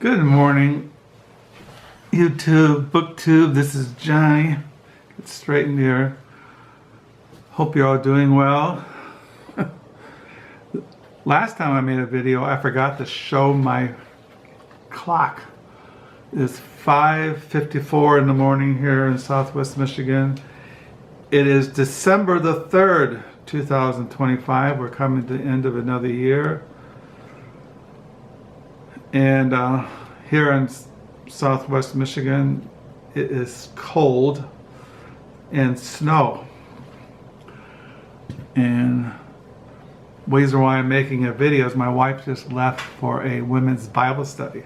Good morning, YouTube, BookTube. This is Johnny. Get straightened here. Hope you're all doing well. Last time I made a video, I forgot to show my clock. It's 5:54 in the morning here in Southwest Michigan. It is December the 3rd, 2025. We're coming to the end of another year. And here in Southwest Michigan, it is cold and snow. And the reason why I'm making a video is my wife just left for a women's Bible study.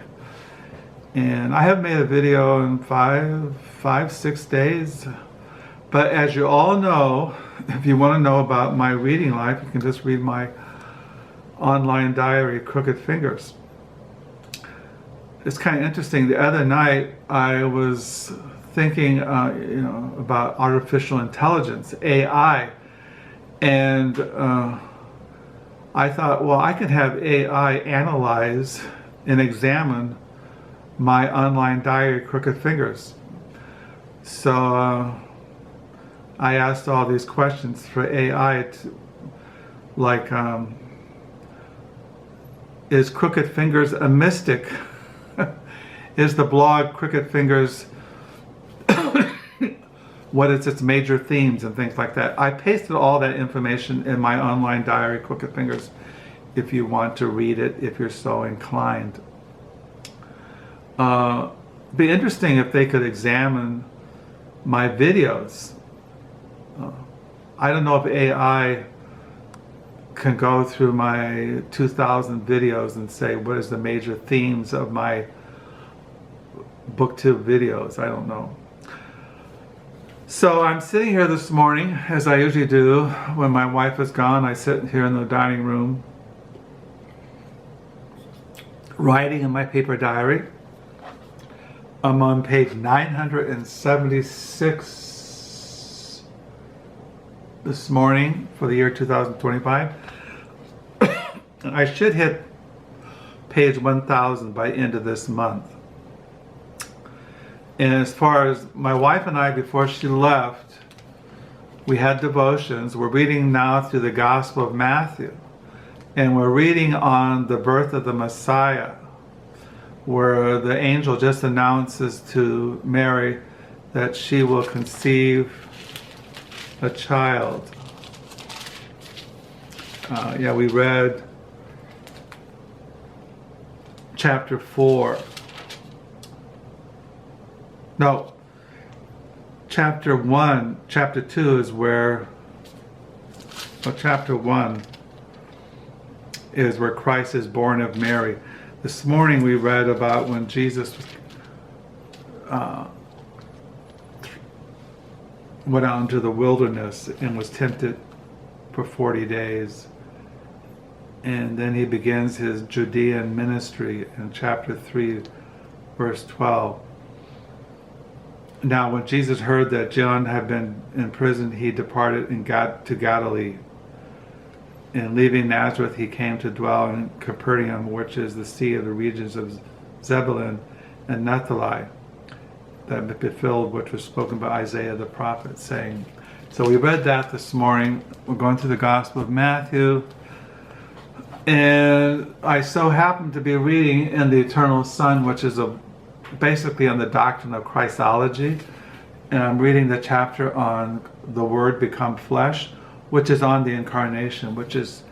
And I haven't made a video in five, 6 days. But as you all know, if you want to know about my reading life, you can just read my online diary, Crooked Fingers. It's kind of interesting. The other night I was thinking, about artificial intelligence, AI, and I thought, well, I could have AI analyze and examine my online diary, Crooked Fingers. So I asked all these questions for AI, like, is Crooked Fingers a mystic? Is the blog Crooked Fingers, what is its major themes and things like that? I pasted all that information in my online diary, Crooked Fingers, if you want to read it, if you're so inclined. Be interesting if they could examine my videos. I don't know if AI can go through my 2,000 videos and say what is the major themes of my BookTube videos. I don't know. So I'm sitting here this morning, as I usually do when my wife is gone. I sit here in the dining room writing in my paper diary. I'm on page 976 this morning for the year 2025. I should hit page 1000 by end of this month. And as far as my wife and I, before she left, we had devotions. We're reading now through the Gospel of Matthew. And we're reading on the birth of the Messiah, where the angel just announces to Mary that she will conceive a child. We read chapter 4. No, chapter 1, chapter 2 is where, chapter 1 is where Christ is born of Mary. This morning we read about when Jesus went out into the wilderness and was tempted for 40 days. And then he begins his Judean ministry in chapter 3, verse 12. Now when Jesus heard that John had been in prison, he departed and got to Galilee. And leaving Nazareth, he came to dwell in Capernaum, which is the seat of the regions of Zebulun and Naphtali, that fulfilled which was spoken by Isaiah the prophet, saying. So we read that this morning. We're going through the Gospel of Matthew. And I so happen to be reading in the Eternal Son, which is basically on the doctrine of Christology. And I'm reading the chapter on the Word become flesh, which is on the Incarnation, which is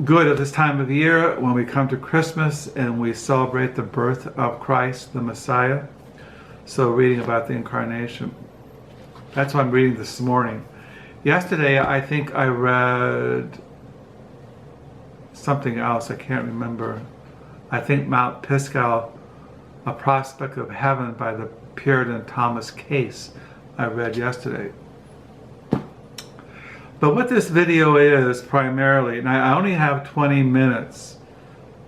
good at this time of year when we come to Christmas and we celebrate the birth of Christ, the Messiah. So reading about the Incarnation. That's what I'm reading this morning. Yesterday, I think I read something else, I can't remember. I think Mount Pisgah, A Prospect of Heaven by the Puritan Thomas Case, I read yesterday. But what this video is primarily, and I only have 20 minutes,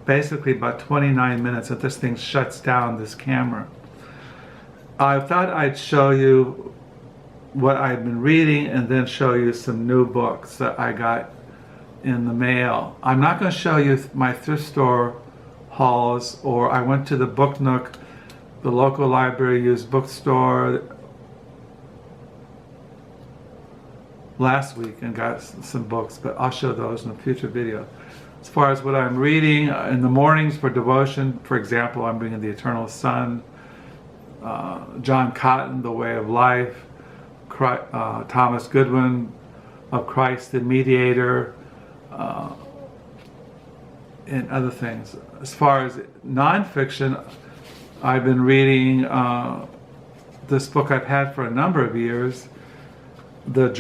basically about 29 minutes that this thing shuts down, this camera. I thought I'd show you what I've been reading and then show you some new books that I got in the mail. I'm not going to show you my thrift store halls, or I went to the Book Nook, the local library used bookstore last week and got some books, but I'll show those in a future video. As far as what I'm reading in the mornings for devotion, for example, I'm reading The Eternal Son, John Cotton, The Way of Life, Thomas Goodwin, Of Christ the Mediator, and other things. As far as nonfiction, I've been reading this book I've had for a number of years, the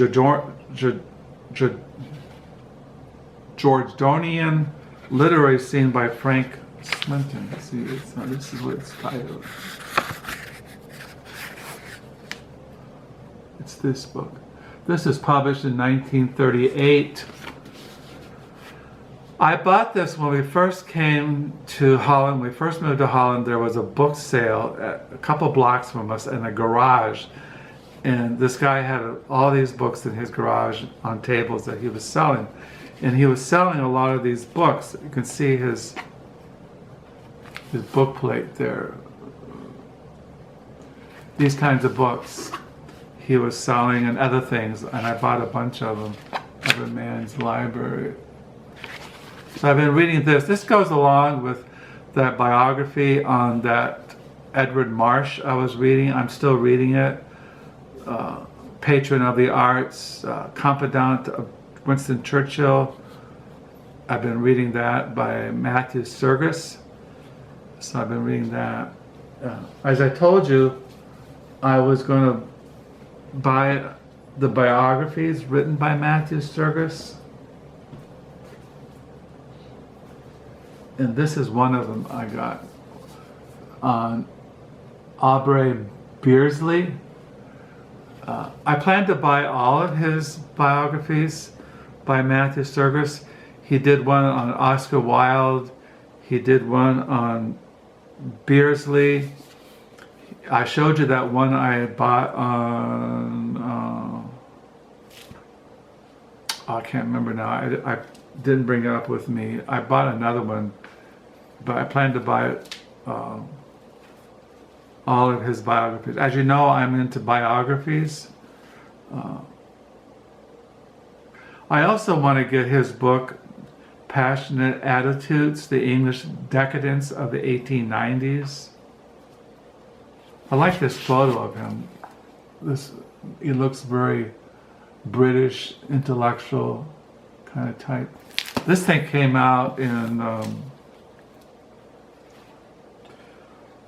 Georgian literary scene by Frank Swinnterton. See, this is what it's titled. It's this book. This is published in 1938. I bought this when we first came to Holland. When we first moved to Holland, there was a book sale a couple blocks from us in a garage. And this guy had all these books in his garage on tables that he was selling. And he was selling a lot of these books. You can see his book plate there. These kinds of books he was selling and other things. And I bought a bunch of them at a man's library. So I've been reading this. This goes along with that biography on that Edward Marsh I was reading. I'm still reading it. Patron of the arts, confidant of Winston Churchill. I've been reading that by Matthew Sturgis. So I've been reading that. As I told you, I was going to buy the biographies written by Matthew Sturgis. And this is one of them I got on Aubrey Beardsley. I plan to buy all of his biographies by Matthew Sturgis. He did one on Oscar Wilde. He did one on Beardsley. I showed you that one I bought on, I can't remember now. I didn't bring it up with me. I bought another one, but I plan to buy it, all of his biographies. As you know, I'm into biographies. I also want to get his book, Passionate Attitudes, the English Decadence of the 1890s. I like this photo of him. He looks very British, intellectual kind of type. This thing came out in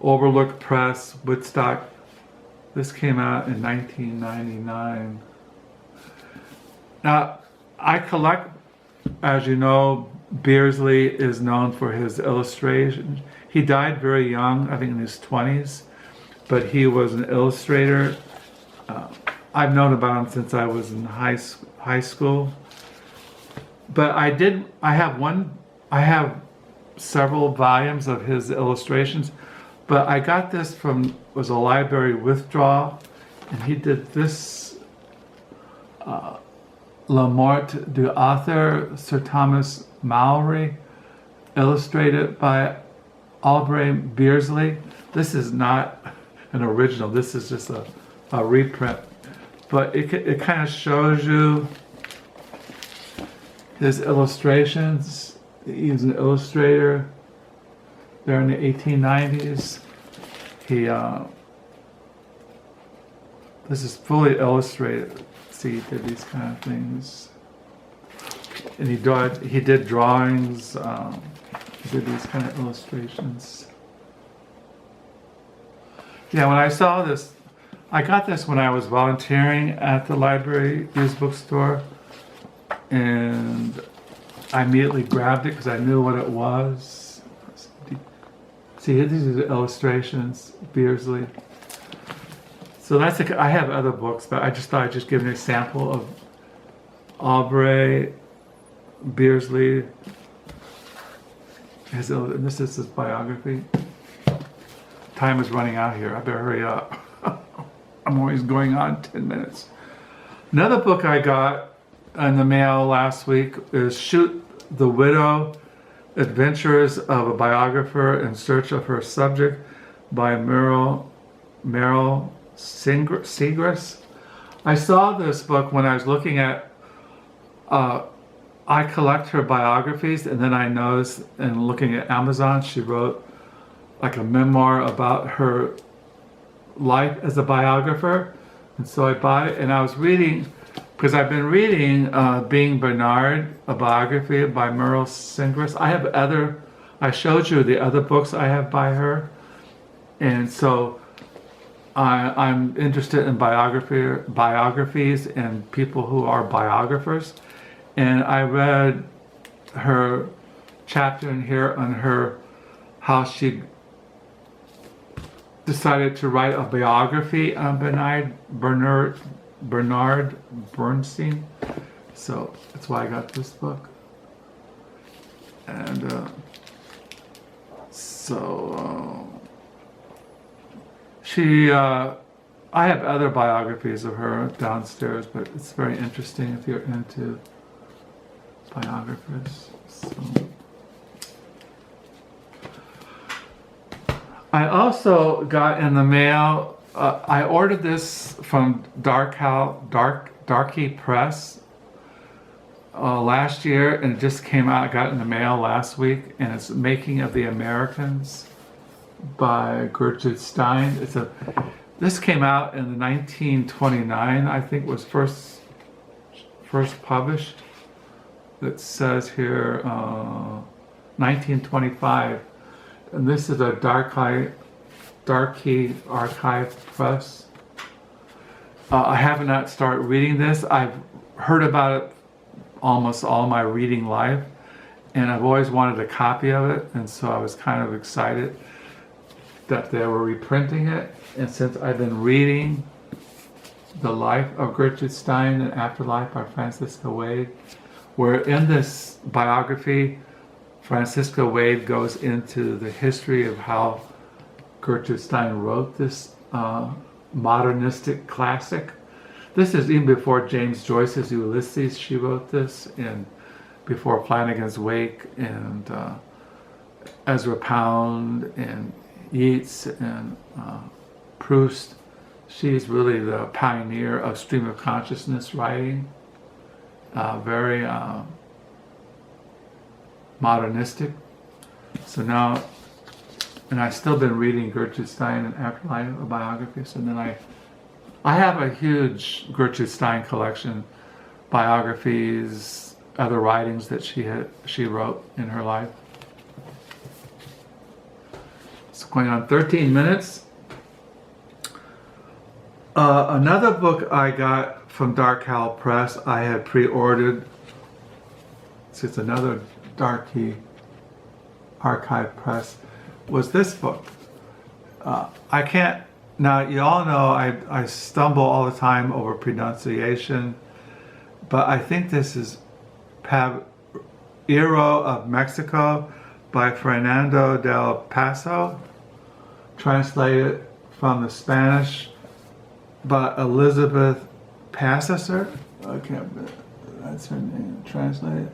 Overlook Press, Woodstock. This came out in 1999. Now, I collect, as you know, Beardsley is known for his illustrations. He died very young, I think in his 20s, but he was an illustrator. I've known about him since I was in high school. But I have several volumes of his illustrations, but I got this was a library withdrawal, and he did this La Mort du Author, Sir Thomas Malory, illustrated by Aubrey Beardsley. This is not an original, this is just a reprint. But it kind of shows you his illustrations. He was an illustrator there in the 1890s. This is fully illustrated. See, he did these kind of things. And he did drawings, he did these kind of illustrations. Yeah, when I saw this, I got this when I was volunteering at the library used bookstore, and I immediately grabbed it because I knew what it was. See, these are the illustrations, Beardsley. So I have other books, but I just thought I'd just give you an example of Aubrey Beardsley. And this is his biography. Time is running out here. I better hurry up. I'm always going on 10 minutes. Another book I got in the mail last week is Shoot the Widow Adventures of a Biographer in Search of Her Subject by Meryl Segrest. I saw this book when I was looking at, I collect her biographies, and then I noticed in looking at Amazon, she wrote like a memoir about her life as a biographer. And so I bought it, and I was reading, because I've been reading Being Bernard, a biography by Meryl Segrest. I showed you the other books I have by her. And so I'm interested in biographies and people who are biographers. And I read her chapter in here on how she decided to write a biography on Bernard Bernstein. So that's why I got this book. And I have other biographies of her downstairs, but it's very interesting if you're into biographers. So. I also got in the mail, I ordered this from Dalkey Press last year, and it just came out. I got it in the mail last week, and it's Making of the Americans by Gertrude Stein. This came out in 1929, I think was first published. It says here 1925. And this is a Dalkey Archive Press. I have not started reading this. I've heard about it almost all my reading life, and I've always wanted a copy of it, and so I was kind of excited that they were reprinting it. And since I've been reading The Life of Gertrude Stein and Afterlife by Francisca Wade, where in this biography, Francisca Wade goes into the history of how Gertrude Stein wrote this modernistic classic. This is even before James Joyce's Ulysses. She wrote this, and before Flanagan's Wake and Ezra Pound and Yeats and Proust. She's really the pioneer of stream of consciousness writing. Very modernistic. So now, and I've still been reading Gertrude Stein and Afterlife, a biography. So then I have a huge Gertrude Stein collection, biographies, other writings that she wrote in her life. It's going on 13 minutes. Another book I got from Dalkey Press, I had pre-ordered. It's another Dalkey Archive Press, was this book. I can't, now you all know I stumble all the time over pronunciation, but I think this is Palinuro of Mexico by Fernando del Paso, translated from the Spanish by Elisabeth Passer. That's her name, translated.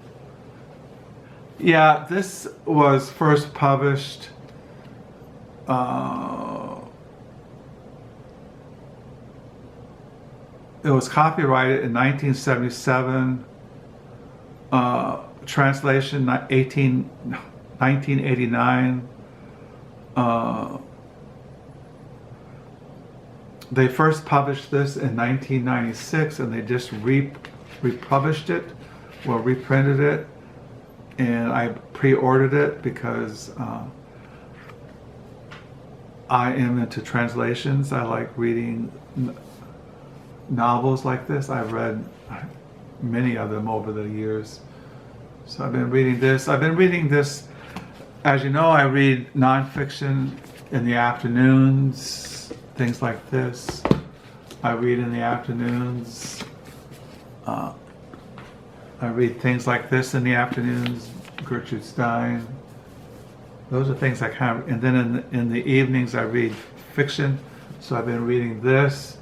Yeah, this was first published it was copyrighted in 1977, translation 1989. They first published this in 1996, and they just republished it, well, reprinted it. And I pre-ordered it because I am into translations. I like reading novels like this. I've read many of them over the years. So I've been reading this. As you know, I read nonfiction in the afternoons, things like this. I read in the afternoons. I read things like this in the afternoons, Gertrude Stein. Those are things I kind of, and then in the evenings I read fiction. So I've been reading this.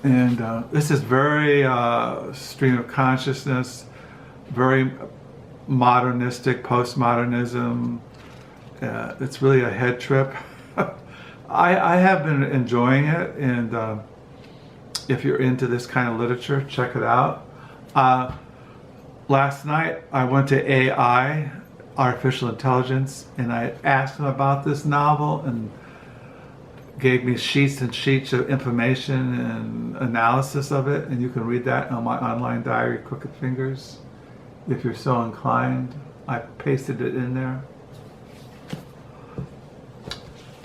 And this is very stream of consciousness, very modernistic, postmodernism. It's really a head trip. I have been enjoying it, and if you're into this kind of literature, check it out. Last night I went to AI, Artificial Intelligence, and I asked them about this novel and gave me sheets and sheets of information and analysis of it, and you can read that on my online diary, Crooked Fingers, if you're so inclined. I pasted it in there.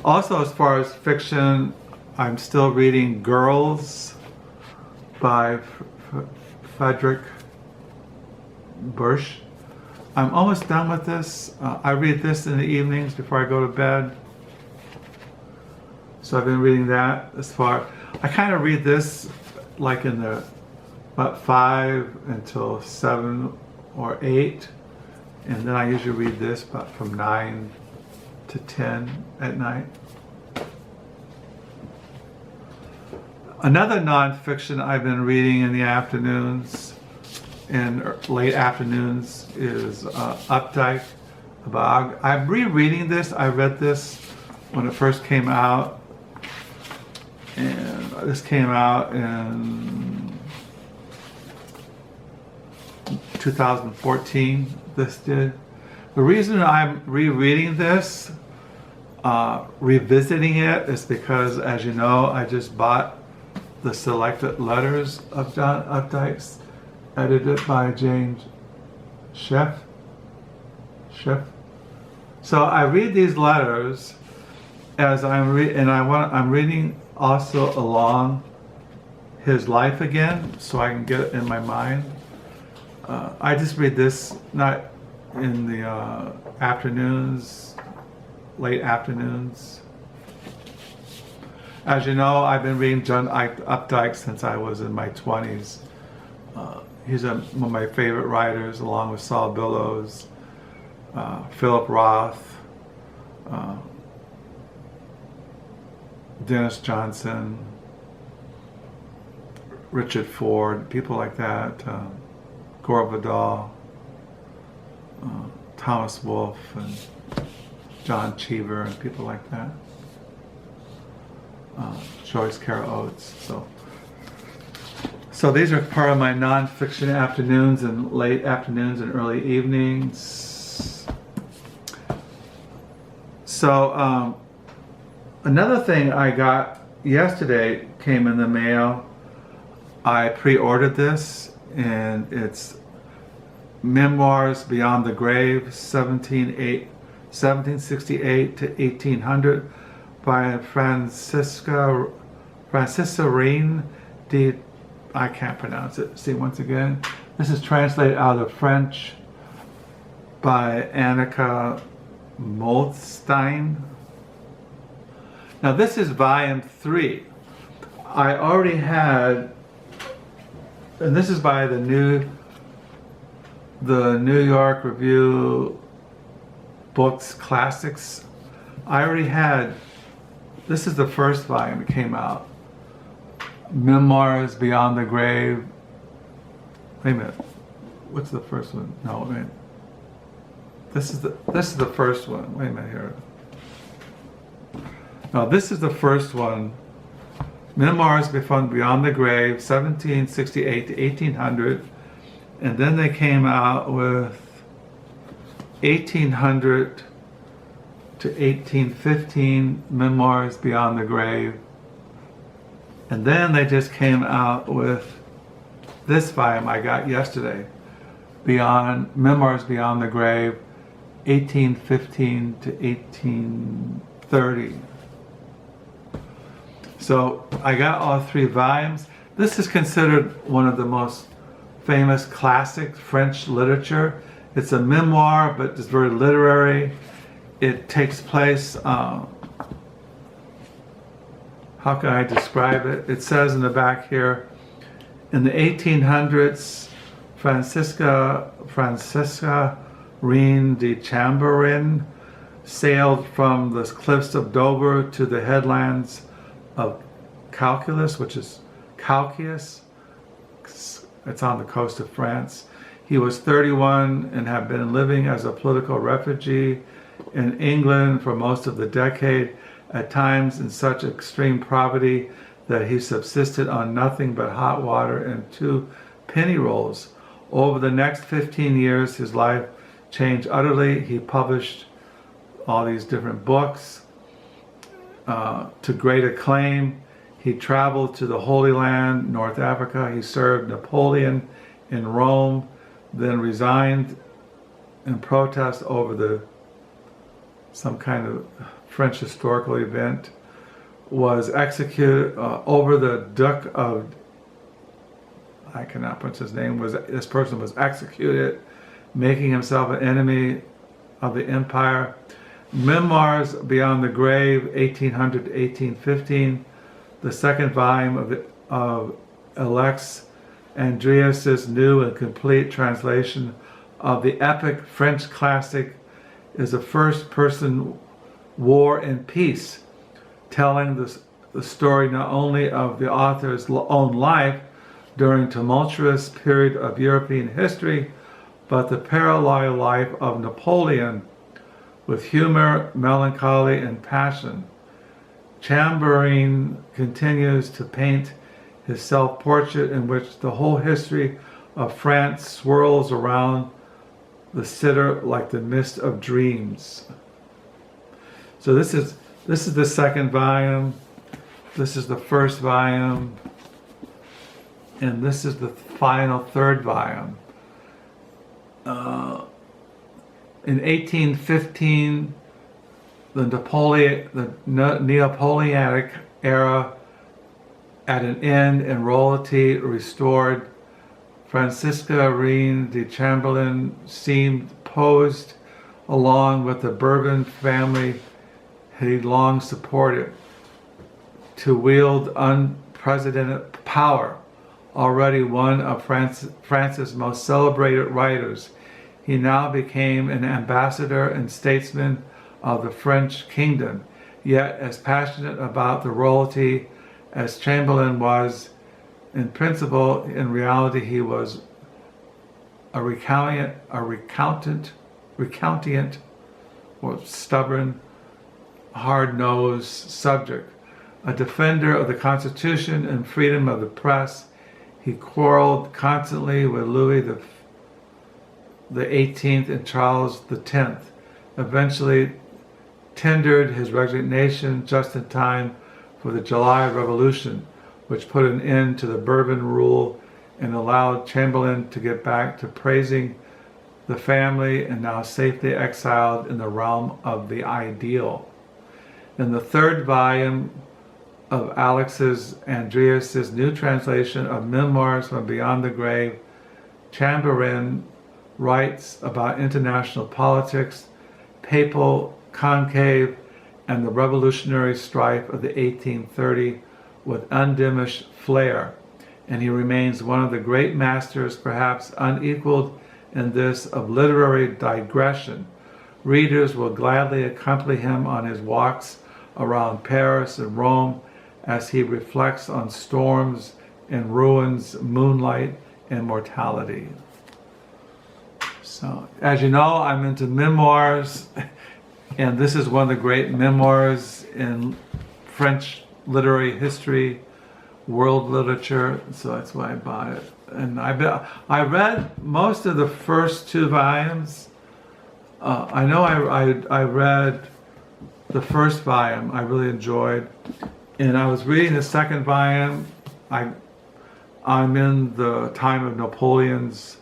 Also, as far as fiction, I'm still reading Girls by Frederick Busch. I'm almost done with this. I read this in the evenings before I go to bed. So I've been reading that as far. I kind of read this like in the about 5 until 7 or 8, and then I usually read this about from 9 to 10 at night. Another nonfiction I've been reading in the afternoons and late afternoons is Updike. I'm rereading this. I read this when it first came out. And this came out in 2014, this did. The reason I'm rereading this, revisiting it, is because, as you know, I just bought the selected letters of John Updike's, edited by James Schiff. So I read these letters as I'm reading also along his life again, so I can get it in my mind. I just read this not in the afternoons, late afternoons. As you know, I've been reading John Updike since I was in my 20s. He's one of my favorite writers, along with Saul Bellows, Philip Roth, Dennis Johnson, Richard Ford, people like that, Gore Vidal, Thomas Wolfe, and John Cheever, and people like that. Joyce Carol Oates. So these are part of my nonfiction afternoons and late afternoons and early evenings. So another thing I got yesterday came in the mail. I pre-ordered this, and it's Memoirs Beyond the Grave, 1768 to 1800, by Francois-Rene de, I can't pronounce it. See, once again, this is translated out of French by Annika Moldstein. Now this is volume 3. I already had, and this is by the New York Review Books Classics. I already had, this is the first volume that came out. Memoirs Beyond the Grave. Wait a minute. What's the first one? No, wait. This is the first one. Wait a minute here. No, this is the first one. Memoirs Beyond the Grave, 1768 to 1800. And then they came out with 1800 to 1815, Memoirs Beyond the Grave. And then they just came out with this volume I got yesterday, Memoirs Beyond the Grave, 1815 to 1830. So I got all 3 volumes. This is considered one of the most famous classic French literature. It's a memoir, but it's very literary. It takes place, how can I describe it? It says in the back here, in the 1800s, Francois-Rene de Chateaubriand sailed from the cliffs of Dover to the headlands of Calculus, which is Calcius. It's on the coast of France. He was 31 and had been living as a political refugee in England for most of the decade, at times in such extreme poverty that he subsisted on nothing but hot water and 2 penny rolls. Over the next 15 years, his life changed utterly. He published all these different books to great acclaim. He traveled to the Holy Land, North Africa. He served Napoleon in Rome, then resigned in protest over some kind of French historical event, was executed over the Duke of, I cannot pronounce his name, this person was executed, making himself an enemy of the empire. Memoirs Beyond the Grave, 1800 to 1815, the second volume of Alex Andriesse's new and complete translation of the epic French classic, is a first-person War and Peace, telling the story not only of the author's own life during a tumultuous period of European history, but the parallel life of Napoleon with humor, melancholy, and passion. Chateaubriand continues to paint his self-portrait in which the whole history of France swirls around the sitter like the mist of dreams. So this is the second volume, this is the first volume, and this is the final third volume. In 1815, the Neapolitanic era at an end and royalty restored. Francois-Rene de Chamberlain seemed posed along with the Bourbon family he long supported to wield unprecedented power. Already one of France's most celebrated writers, he now became an ambassador and statesman of the French kingdom, yet as passionate about the royalty as Chamberlain was in principle. In reality, he was a recount, or stubborn, hard-nosed subject, a defender of the Constitution and freedom of the press. He quarreled constantly with Louis the 18th and Charles the 10th. Eventually tendered his resignation just in time for the July Revolution, which put an end to the Bourbon rule and allowed Chamberlain to get back to praising the family, and now safely exiled in the realm of the ideal. In the third volume of Alex's Andriesse's new translation of Memoirs from Beyond the Grave, Chateaubriand writes about international politics, papal conclave, and the revolutionary strife of the 1830 with undiminished flair, and he remains one of the great masters, perhaps unequaled in this, of literary digression. Readers will gladly accompany him on his walks around Paris and Rome as he reflects on storms and ruins, moonlight, and mortality. So, as you know, I'm into memoirs, and this is one of the great memoirs in French literary history, world literature, so that's why I bought it. And I read most of the first 2 volumes. I know I read the first volume, I really enjoyed, and I was reading the second volume. I'm in the time of Napoleon's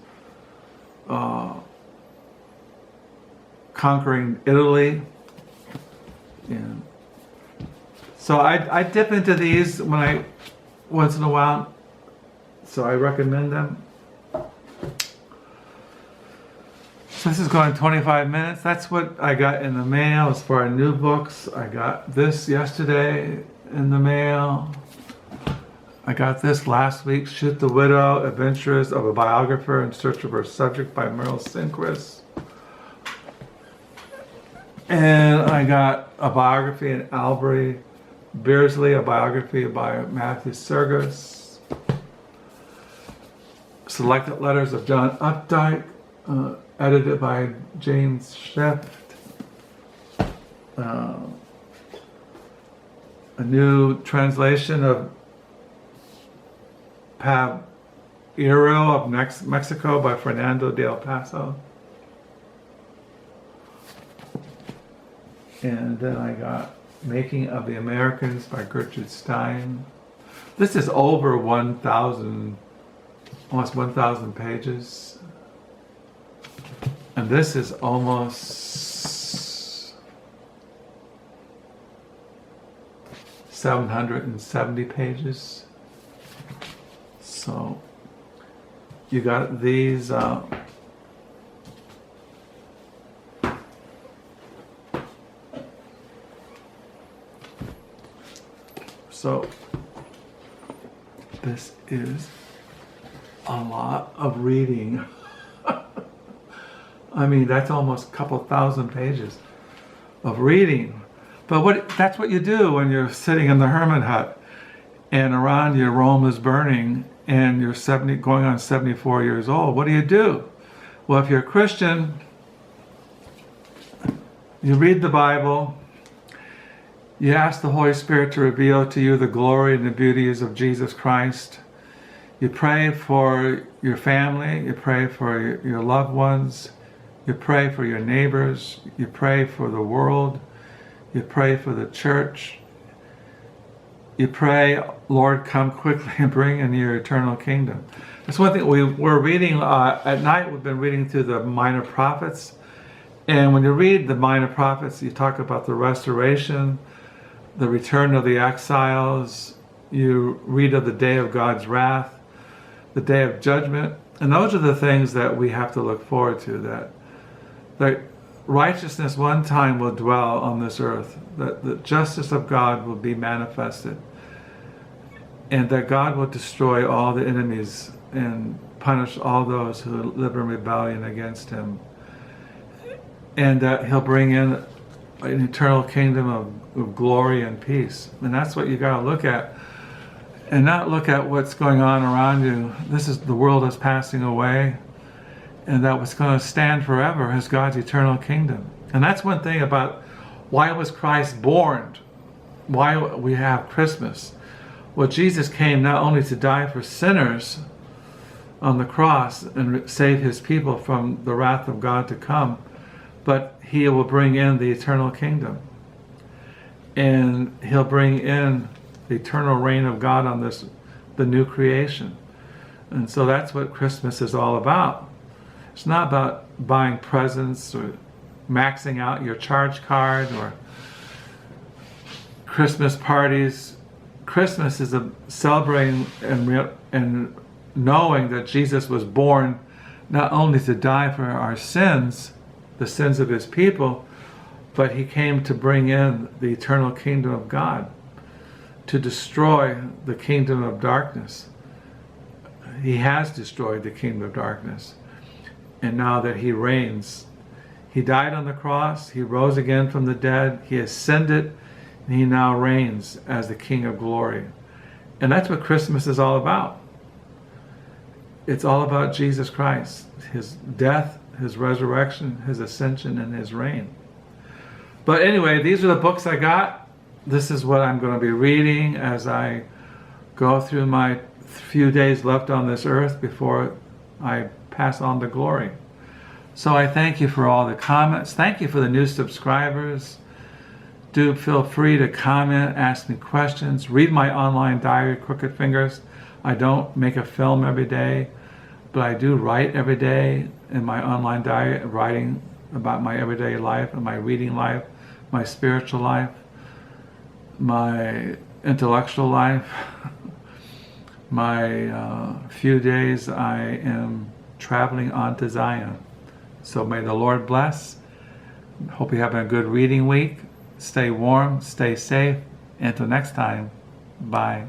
conquering Italy, and so I dip into these once in a while, so I recommend them. So this is going 25 minutes. That's what I got in the mail as far as new books. I got this yesterday in the mail. I got this last week, Shoot the Widow, Adventures of a Biographer in Search of Her Subject by Merle Sincris. And I got a biography in Albury Beersley, a biography by Matthew Sergis. Selected Letters of John Updike, edited by James Schiff. A new translation of Palinuro of Mexico by Fernando del Paso. And then I got Making of the Americans by Gertrude Stein. This is over 1,000, almost 1,000 pages. And this is almost 770 pages. So you got these so this is a lot of reading. I mean, that's almost a couple thousand pages of reading. But that's what you do when you're sitting in the hermit hut and around you Rome is burning and you're going on 74 years old. What do? Well, if you're a Christian, you read the Bible, you ask the Holy Spirit to reveal to you the glory and the beauties of Jesus Christ. You pray for your family, you pray for your loved ones, you pray for your neighbors, you pray for the world, you pray for the church. You pray, Lord, come quickly and bring in your eternal kingdom. That's one thing we're reading at night. We've been reading through the Minor Prophets. And when you read the Minor Prophets, you talk about the restoration, the return of the exiles. You read of the day of God's wrath, the day of judgment. And those are the things that we have to look forward to, that righteousness one time will dwell on this earth, that the justice of God will be manifested, and that God will destroy all the enemies and punish all those who live in rebellion against him, and that he'll bring in an eternal kingdom of glory and peace. And that's what you got to look at, and not look at what's going on around you. The world is passing away, and that what's going to stand forever is God's eternal kingdom. And that's one thing about why was Christ born, why we have Christmas. Well, Jesus came not only to die for sinners on the cross and save his people from the wrath of God to come, but he will bring in the eternal kingdom. And he'll bring in the eternal reign of God on the new creation. And so that's what Christmas is all about. It's not about buying presents or maxing out your charge card or Christmas parties. Christmas is a celebrating and knowing that Jesus was born not only to die for our sins, the sins of his people, but he came to bring in the eternal kingdom of God, to destroy the kingdom of darkness. He has destroyed the kingdom of darkness. And now that he reigns, he died on the cross, he rose again from the dead, he ascended, and he now reigns as the King of glory. And that's what Christmas is all about. It's all about Jesus Christ, his death, his resurrection, his ascension, and his reign. But anyway, these are the books I got. This is what I'm going to be reading as I go through my few days left on this earth before I pass on to glory. So I thank you for all the comments. Thank you for the new subscribers. Do feel free to comment, ask me questions, read my online diary, Crooked Fingers. I don't make a film every day, but I do write every day in my online diary, writing about my everyday life and my reading life, my spiritual life, my intellectual life. My few days I am traveling on to Zion. So may the Lord bless. Hope you're having a good reading week. Stay warm, stay safe. Until next time, bye.